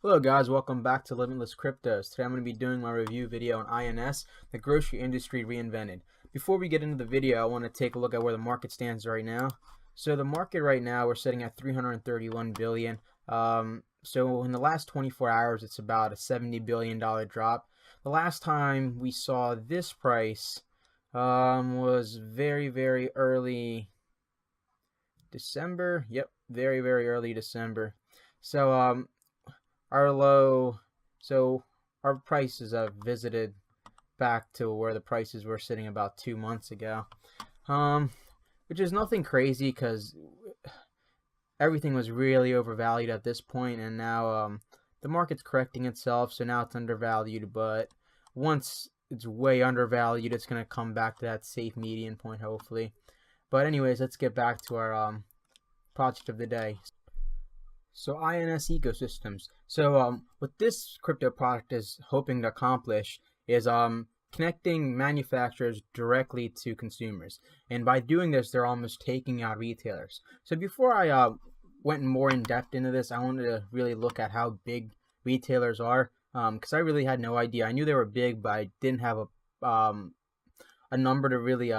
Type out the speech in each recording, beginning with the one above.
Hello guys, welcome back to Limitless Cryptos. Today I'm going to be doing my review video on INS, the grocery industry reinvented. Before we get into the video, I want to take a look at where the market stands right now. So the market right now, we're sitting at 331 billion. So in the last 24 hours, it's about a $70 billion drop. The last time we saw this price was very early December. Yep, very early December. So our low, so our prices have visited back to where the prices were sitting about 2 months ago, um, which is nothing crazy because everything was really overvalued at this point, and now the market's correcting itself, so now it's undervalued. But once it's way undervalued, it's gonna come back to that safe median point, hopefully. But anyways, let's get back to our project of the day. So INS ecosystems. So what this crypto product is hoping to accomplish is connecting manufacturers directly to consumers. And by doing this, they're almost taking out retailers. So before I went more in depth into this, I wanted to really look at how big retailers are, because I really had no idea. I knew they were big, but I didn't have a number to really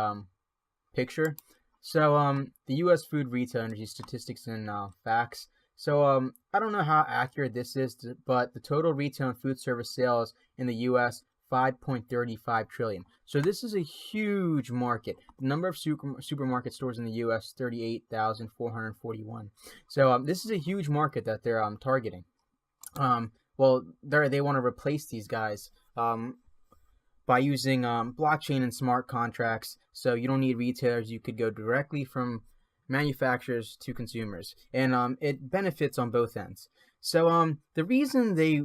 picture. So the U.S. Food Retail Industry Statistics and Facts. So I don't know how accurate this is, but the total retail and food service sales in the U.S. 5.35 trillion. So this is a huge market. The number of supermarket stores in the U.S. 38,441. So this is a huge market that they're targeting. Well, they want to replace these guys by using blockchain and smart contracts. So you don't need retailers. You could go directly from manufacturers to consumers, and it benefits on both ends. So the reason they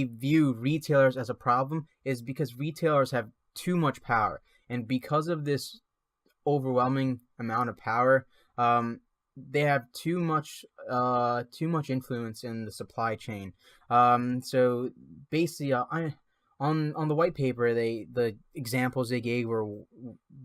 view retailers as a problem is because retailers have too much power, and because of this overwhelming amount of power, they have too much influence in the supply chain. So basically, on the white paper, the examples they gave were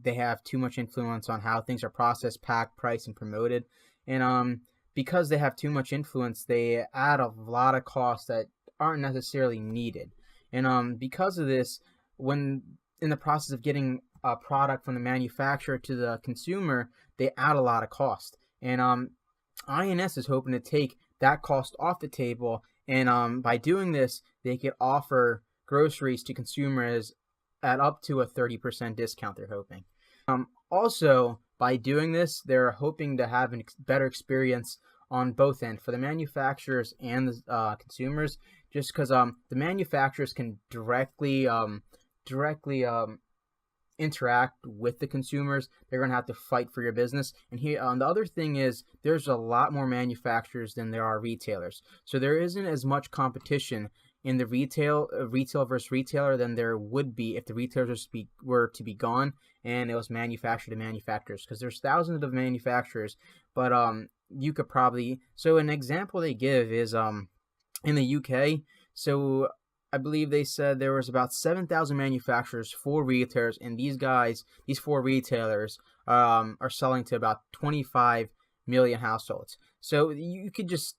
they have too much influence on how things are processed, packed, priced, and promoted, and because they have too much influence, they add a lot of costs that aren't necessarily needed, and because of this, when in the process of getting a product from the manufacturer to the consumer, they add a lot of cost, and INS is hoping to take that cost off the table, and by doing this, they could offer groceries to consumers at up to a 30% discount, they're hoping. Also, by doing this, they're hoping to have a better experience on both ends for the manufacturers and the consumers, just because the manufacturers can directly interact with the consumers. They're going to have to fight for your business. And here, the other thing is there's a lot more manufacturers than there are retailers. So there isn't as much competition in the retail versus retailer than there would be if the retailers were to be gone and it was manufacturer to manufacturers, because there's thousands of manufacturers, but you could probably, so an example they give is in the UK. So I believe they said there was about 7,000 manufacturers, 4 retailers, and these 4 retailers are selling to about 25 million households. So you could just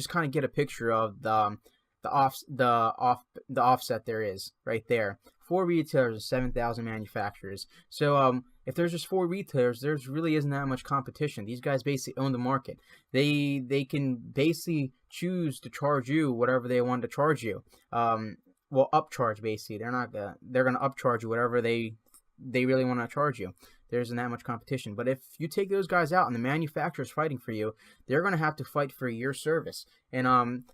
kind of get a picture of the offset there is right there. 4 retailers and 7,000 manufacturers. So if there's just 4 retailers, there's really isn't that much competition. These guys basically own the market. They can basically choose to charge you whatever they want to charge you. Well, upcharge basically. They're gonna upcharge you whatever they really want to charge you. There isn't that much competition. But if you take those guys out and the manufacturer's fighting for you, they're going to have to fight for your service. And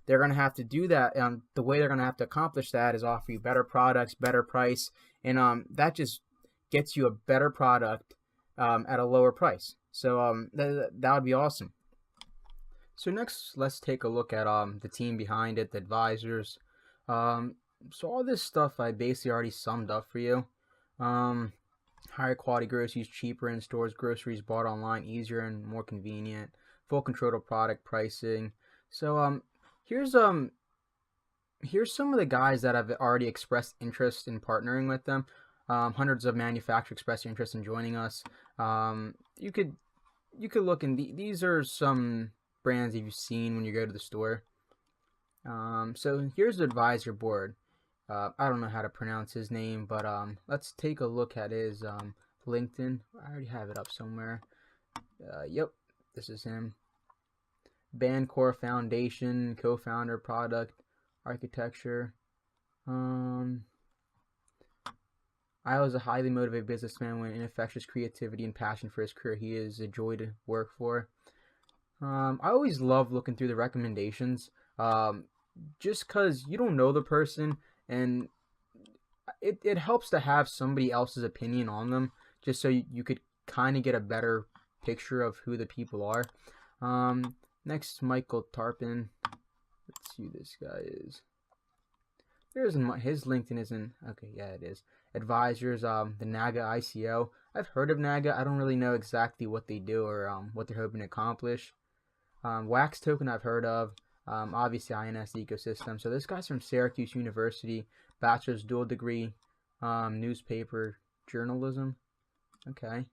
they're going to have to do that. The way they're going to have to accomplish that is offer you better products, better price. And that just gets you a better product at a lower price. So that would be awesome. So next, let's take a look at the team behind it, the advisors. So all this stuff I basically already summed up for you. Higher quality groceries, cheaper in stores, groceries bought online, easier and more convenient, full control of product pricing. So here's some of the guys that have already expressed interest in partnering with them. Hundreds of manufacturers expressed interest in joining us. You could look in these are some brands you've seen when you go to the store. So here's the advisor board. I don't know how to pronounce his name, but let's take a look at his LinkedIn. I already have it up somewhere. Yep, this is him. Bancorp Foundation, co-founder, product, architecture. I was a highly motivated businessman with infectious creativity and passion for his career. He is a joy to work for. I always love looking through the recommendations, just because you don't know the person, and it helps to have somebody else's opinion on them, just so you could kind of get a better picture of who the people are. Next, Michael Tarpin. Let's see who this guy is. His LinkedIn isn't okay. Yeah, it is. Advisors, the NAGA ICO. I've heard of NAGA. I don't really know exactly what they do or what they're hoping to accomplish. Wax Token I've heard of. Obviously INS ecosystem. So this guy's from Syracuse University, bachelor's dual degree, newspaper journalism. Okay.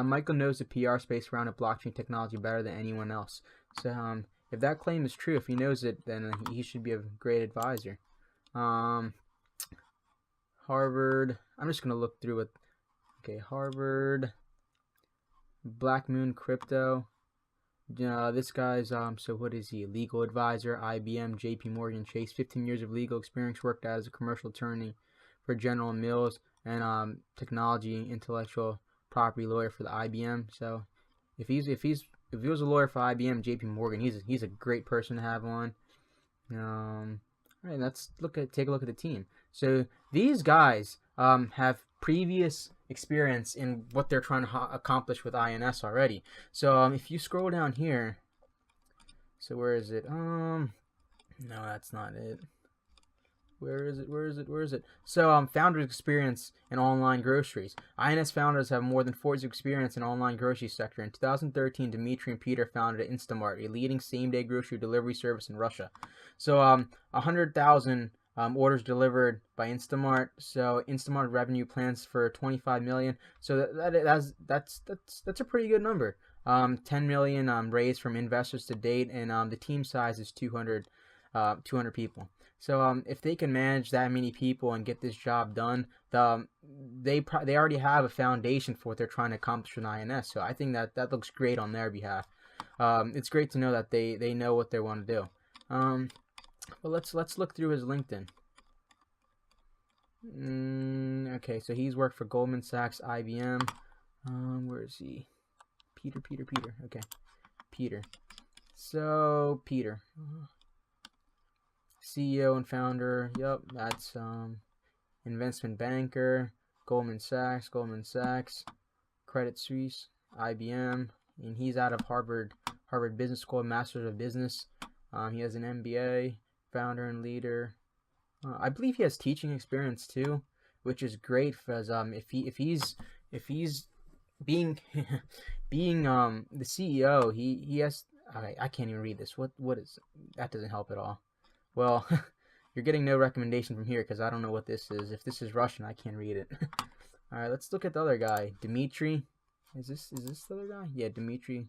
Michael knows the PR space around blockchain technology better than anyone else. So if that claim is true, if he knows it, then he should be a great advisor. Harvard. I'm just gonna look through it. Okay, Harvard. Black Moon Crypto. This guy's so what is he? Legal advisor, IBM, JP Morgan Chase, 15 years of legal experience, worked as a commercial attorney for General Mills, and technology intellectual property lawyer for the IBM. So if he was a lawyer for IBM, JP Morgan, he's a great person to have on. All right, let's take a look at the team. So these guys have previous experience in what they're trying to accomplish with INS already. So if you scroll down here, so where is it? No, that's not it. Where is it? So founders experience in online groceries. INS founders have more than 40 years experience in online grocery sector. In 2013, Dimitri and Peter founded Instamart, a leading same-day grocery delivery service in Russia. So 100,000 orders delivered by Instamart. So Instamart revenue plans for 25 million. So that's a pretty good number. 10 million raised from investors to date, and the team size is 200 people. So if they can manage that many people and get this job done, they already have a foundation for what they're trying to accomplish with INS. So I think that looks great on their behalf. It's great to know that they know what they want to do. But let's look through his LinkedIn. Okay, so he's worked for Goldman Sachs, IBM. Where is he? Peter. Okay, Peter. So Peter. CEO and founder. Yep, that's investment banker, Goldman Sachs, Credit Suisse, IBM, and he's out of Harvard Business School, Master's of Business. He has an MBA, founder and leader. I believe he has teaching experience too, which is great because if he's being being the CEO, he has I can't even read this. What is that? Doesn't help at all. Well, you're getting no recommendation from here because I don't know what this is. If this is Russian, I can't read it. All right, let's look at the other guy, Dimitri. Is this the other guy? Yeah, Dimitri.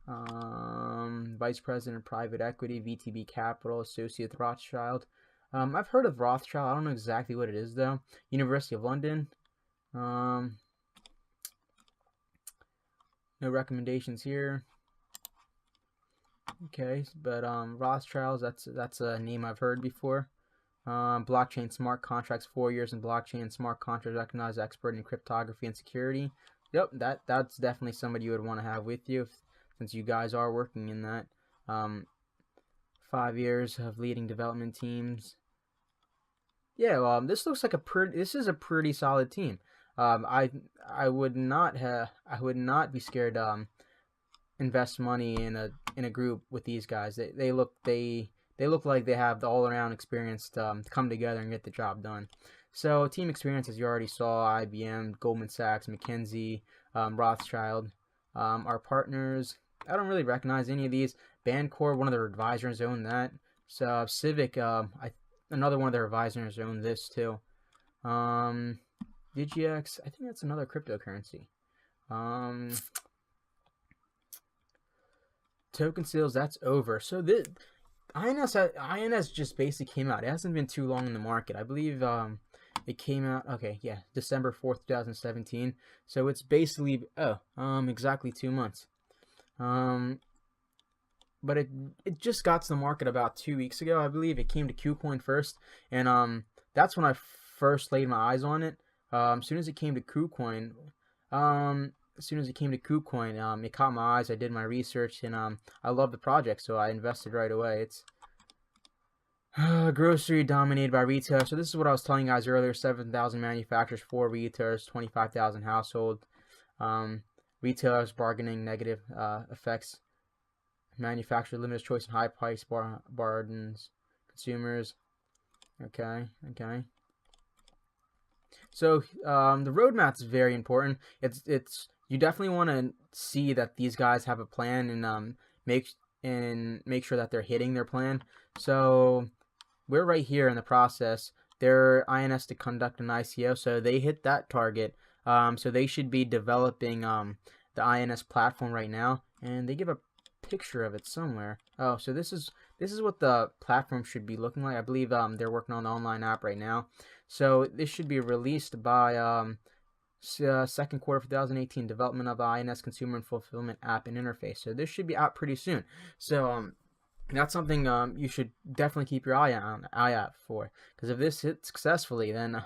Vice President of Private Equity, VTB Capital, Associate Rothschild. I've heard of Rothschild. I don't know exactly what it is though. University of London. No recommendations here. Okay, but Rothschilds, that's a name I've heard before. Blockchain smart contracts, 4 years in blockchain smart contracts, recognized expert in cryptography and security. Yep, that's definitely somebody you would want to have with you since you guys are working in that. 5 years of leading development teams. Yeah, this looks like this is a pretty solid team. I would not be scared to invest money in a group with these guys. They look like they have the all around experience to come together and get the job done. So team experience, as you already saw, IBM, Goldman Sachs, McKinsey, Rothschild. Our partners, I don't really recognize any of these. Bancorp, one of their advisors own that. So Civic, another one of their advisors own this too. DigiX, I think that's another cryptocurrency. Token sales, that's over. So INS just basically came out. It hasn't been too long in the market. I believe it came out, okay, yeah, December 4th, 2017. So it's basically exactly 2 months. But it just got to the market about 2 weeks ago. I believe it came to KuCoin first, and that's when I first laid my eyes on it. As soon as it came to KuCoin, it caught my eyes. I did my research, and I love the project, so I invested right away. It's grocery dominated by retail. So this is what I was telling you guys earlier: 7,000 manufacturers, 4 retailers, 25,000 household. Retailers bargaining negative effects. Manufacturer limited choice and high price burdens consumers. Okay. So the roadmap is very important. It's you definitely want to see that these guys have a plan and make sure that they're hitting their plan. So we're right here in the process. They're INS to conduct an ICO, so they hit that target. So they should be developing the INS platform right now, and they give a picture of it somewhere. Oh, so this is what the platform should be looking like. I believe they're working on the online app right now. So this should be released by second quarter of 2018. Development of the INS consumer and fulfillment app and interface. So this should be out pretty soon. So that's something you should definitely keep your eye out for, because if this hits successfully, then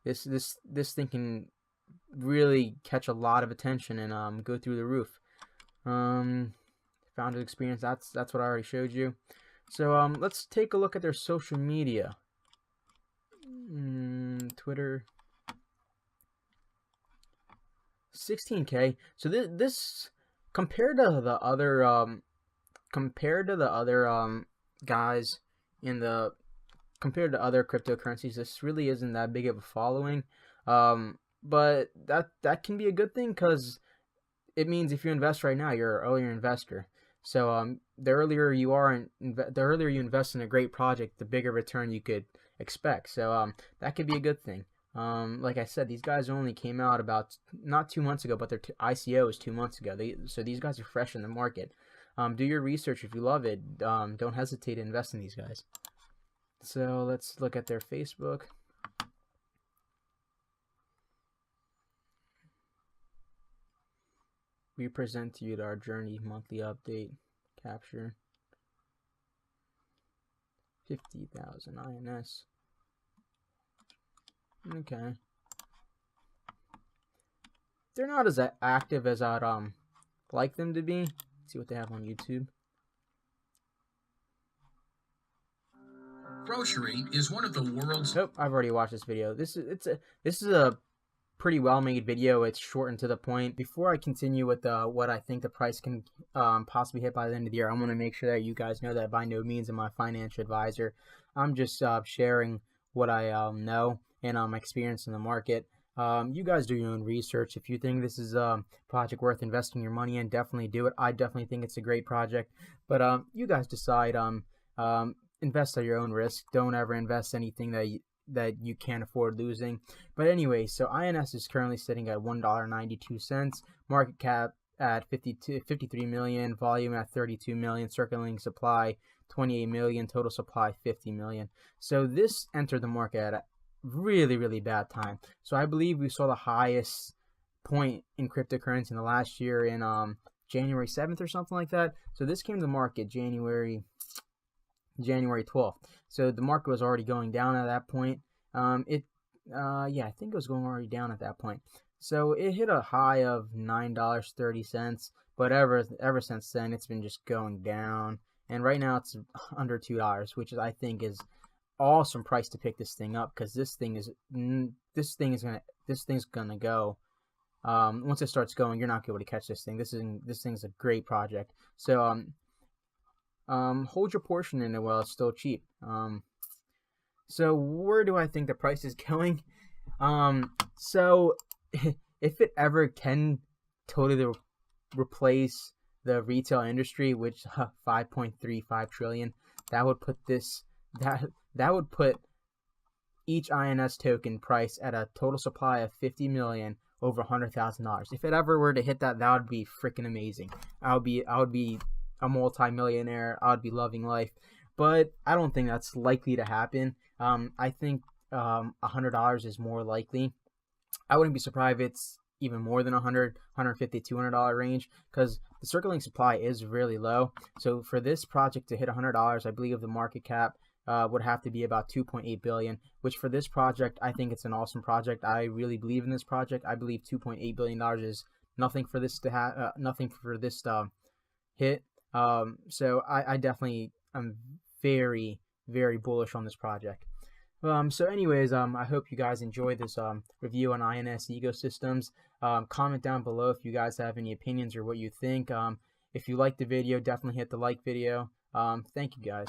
this thing can really catch a lot of attention and go through the roof. Founders experience, that's what I already showed you. So let's take a look at their social media. Twitter, 16K. So this compared to the other guys in the compared to other cryptocurrencies, this really isn't that big of a following. But that can be a good thing, because it means if you invest right now, you're an earlier investor. So the earlier you invest in a great project, the bigger return you could expect. So that could be a good thing. Like I said, these guys only came out about not 2 months ago, but their ICO is 2 months ago. So these guys are fresh in the market. Do your research. If you love it, don't hesitate to invest in these guys. So let's look at their Facebook. We present to you our journey monthly update capture. 50,000 INS. Okay. They're not as active as I'd like them to be. Let's see what they have on YouTube. Grocery is one of the world's. Oh, I've already watched this video. This is a pretty well made video. It's short and to the point. Before I continue with what I think the price can possibly hit by the end of the year, I want to make sure that you guys know that by no means am I a financial advisor. I'm just sharing what I know and my experience in the market. You guys do your own research. If you think this is a project worth investing your money in, definitely do it. I definitely think it's a great project, but you guys decide. Invest at your own risk. Don't ever invest anything that you can't afford losing. But anyway, so INS is currently sitting at $1.92, market cap at 53 million, volume at 32 million, circulating supply 28 million, total supply 50 million. So this entered the market at a really bad time. So I believe we saw the highest point in cryptocurrency in the last year in January 7th or something like that. So this came to the market January 12th. So the market was already going down at that point. I think it was going already down at that point. So it hit a high of $9.30, but ever since then it's been just going down. And right now it's under $2, which I think is awesome price to pick this thing up, because this thing's gonna go. Once it starts going, you're not gonna be able to catch this thing. This thing's a great project. So hold your portion in it while it's still cheap. So where do I think the price is going? So if it ever can totally replace the retail industry, which 5.35 trillion, that would put each INS token price at a total supply of 50 million, over $100,000. If it ever were to hit that, that would be freaking amazing. I would be a multi-millionaire. I would be loving life. but I don't think that's likely to happen. I think $100 is more likely. I wouldn't be surprised if it's even more than 100, 150, $200 range, because the circulating supply is really low. So for this project to hit $100, I believe the market cap would have to be about 2.8 billion, which for this project, I think it's an awesome project. I really believe in this project. I believe 2.8 billion dollars is nothing for this to have, nothing for this hit. So I definitely am very, very bullish on this project. So anyways, I hope you guys enjoyed this review on INS Ecosystems. Comment down below if you guys have any opinions or what you think. If you liked the video, definitely hit the like video. Thank you guys.